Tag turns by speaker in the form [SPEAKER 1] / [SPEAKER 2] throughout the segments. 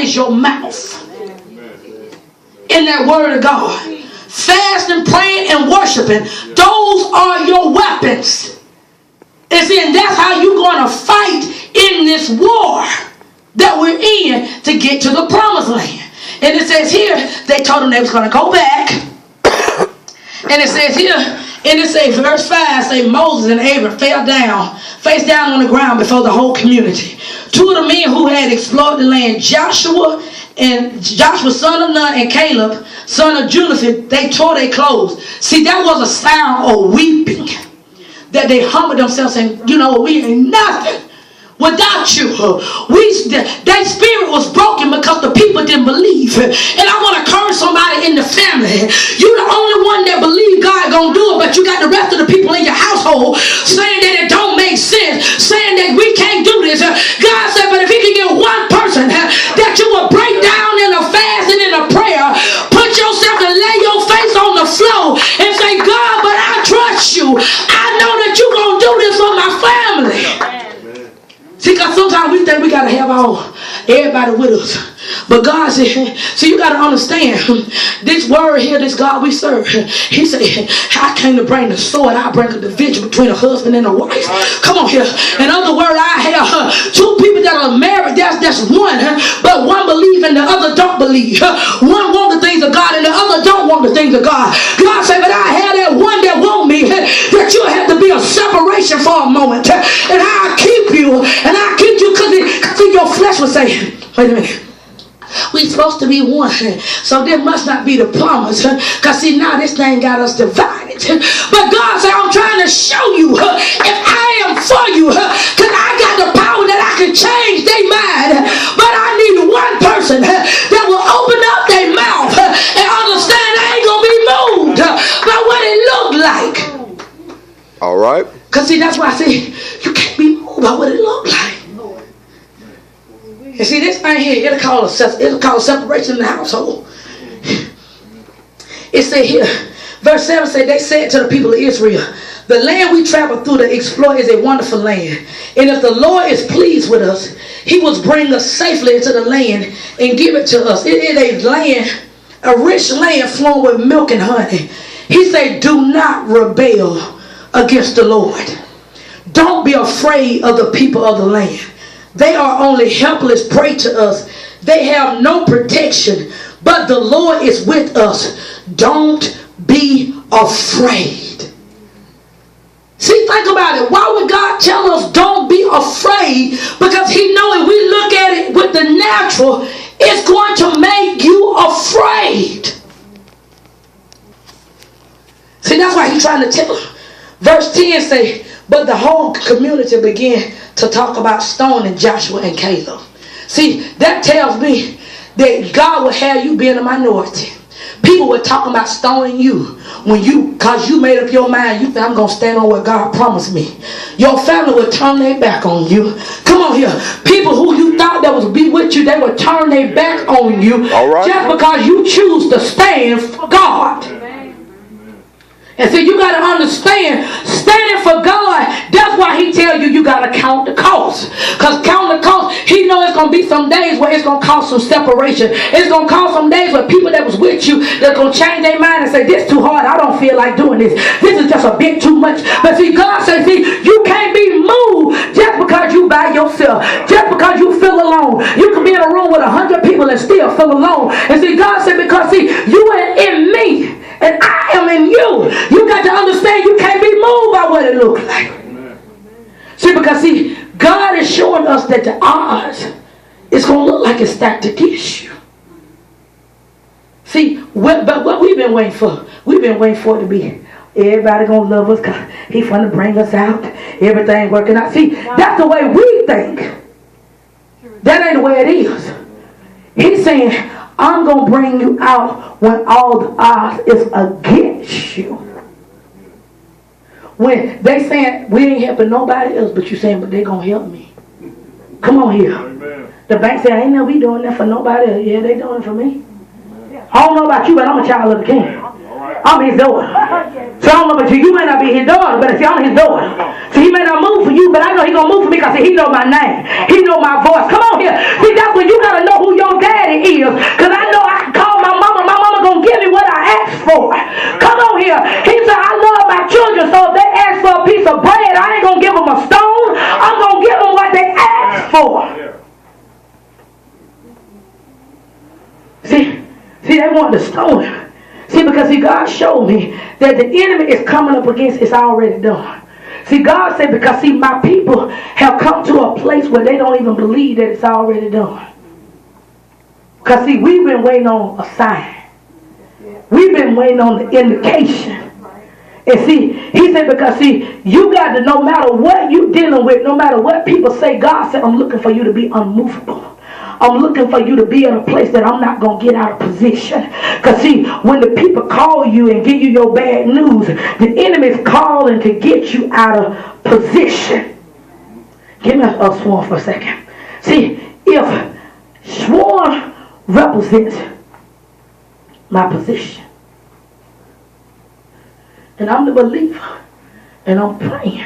[SPEAKER 1] exercise your mouth in that word of God. Fasting, praying, and worshiping, those are your weapons. And see, and that's how you're going to fight in this war that we're in to get to the promised land. And it says here, they told them they was going to go back. And it says here, and it says, verse 5, say Moses and Aaron fell down, face down on the ground before the whole community. Two of the men who had explored the land, Joshua, son of Nun, and Caleb, son of Jephunneh, they tore their clothes. See, that was a sound of weeping. That they humbled themselves and, you know, we ain't nothing without you. That spirit was broken because the people didn't believe. And I want to encourage somebody in the family. You're the only one that believe God gonna do it, but you got the rest of the people in your household saying that it don't make sense, saying that we can't do this. God said, but if he can get one person that you will break down in a fast and in a prayer, put yourself and lay your face on the floor and say, God, but I trust you. I know that you're gonna do this for my family. See, because sometimes we think we got to have everybody with us. But God said, so you got to understand, this word here, this God we serve, he said, I came to bring the sword. I bring a division between a husband and a wife. Come on here. In other words, I have two people that are married. That's one. But one believes and the other don't believe. One want the things of God and the other don't want the things of God. God said, but I have that one that want me, that you'll have to be a separation for a moment. And I'll keep you. And I'll keep you because your flesh will say, wait a minute. We supposed to be one. So there must not be the promise. Because see, now this thing got us divided. But God said, I'm trying to show you if I am for you. Because I got the power that I can change their mind. But I need one person that will open up their mouth and understand I ain't going to be moved by what it looked like.
[SPEAKER 2] All right.
[SPEAKER 1] Because see, that's why I say you can't be moved by what it looked like. And see, this thing here, it'll call separation in the household. It said here, verse 7 said, they said to the people of Israel, the land we travel through to explore is a wonderful land. And if the Lord is pleased with us, he will bring us safely into the land and give it to us. It is a land, a rich land flowing with milk and honey. He said, do not rebel against the Lord. Don't be afraid of the people of the land. They are only helpless prey to us. They have no protection. But the Lord is with us. Don't be afraid. See, think about it. Why would God tell us don't be afraid? Because he knows if we look at it with the natural, it's going to make you afraid. See, that's why he's trying to tell us. Verse 10 say, but the whole community began to talk about stoning Joshua and Caleb. See, that tells me that God will have you be in a minority. People were talking about stoning you because you made up your mind. You think I'm going to stand on what God promised me. Your family will turn their back on you. Come on here. People who you thought that was be with you, they will turn their back on you.
[SPEAKER 2] All right.
[SPEAKER 1] Just because you choose to stand for God. And so you got to understand, standing for God, that's why he tell you got to count the cost. Because count the cost, he knows it's going to be some days where it's going to cause some separation. It's going to cause some days where people that was with you, they're going to change their mind and say, this too hard, I don't feel like doing this. This is just a bit too much. But see, God says, see, you can't be moved just because you by yourself. Just because you feel alone. You can be in a room with 100 people and still feel alone. And see, God said, because see, you are in me. And I am in you. You got to understand you can't be moved by what it looks like. Amen. See, because see, God is showing us that the odds is going to look like it's stacked against you. See, but what we've been waiting for, we've been waiting for it to be everybody going to love us because he's going to bring us out. Everything working out. See, that's the way we think. That ain't the way it is. He's saying, I'm going to bring you out when all the odds is against you. When they saying, we ain't helping nobody else, but you saying, but they going to help me. Come on here. Amen. The bank said, ain't no we doing that for nobody else. Yeah, they doing it for me. I don't know about you, but I'm a child of the king. I'm his daughter. So I don't know about you. You may not be his daughter, but see, I'm his daughter. So he may not move for you, but I know he's going to move for me because he know my name. He know my voice. Come on here. See, that's when you got to know who your dad See, they want to stone him. See, because see, God showed me that the enemy is coming up against it's already done. See, God said, because see, my people have come to a place where they don't even believe that it's already done. Because see, we've been waiting on a sign. We've been waiting on the indication. And see, he said, because see, you got to, no matter what you're dealing with, no matter what people say, God said, I'm looking for you to be unmovable. I'm looking for you to be in a place that I'm not going to get out of position. Because see, when the people call you and give you your bad news, the enemy is calling to get you out of position. Give me a sworn for a second. See, if sworn represents my position, and I'm the believer, and I'm praying.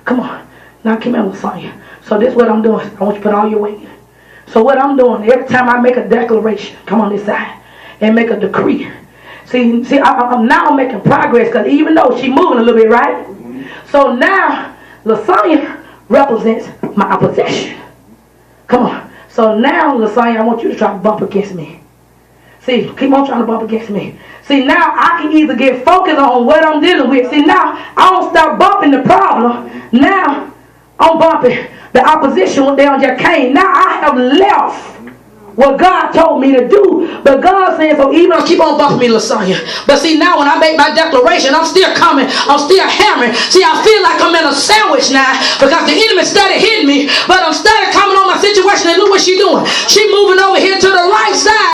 [SPEAKER 1] Come on. Now, come here, Alecia. So this is what I'm doing. I want you to put all your weight in. So what I'm doing, every time I make a declaration, come on this side, and make a decree. See, I'm now making progress, because even though she's moving a little bit, right? So now, Alecia represents my opposition. Come on. So now, Alecia, I want you to try to bump against me. See, keep on trying to bump against me. See, now I can either get focused on what I'm dealing with. See, now I don't start bumping the problem. Now I'm bumping the opposition when they just came. Now I have left what God told me to do. But God saying, so even though keep on bumping me, Alecia. But see, now when I make my declaration, I'm still coming. I'm still hammering. See, I feel like I'm in a sandwich now because the enemy started hitting me. But I'm started coming on my situation, and look what she doing. She moving over here.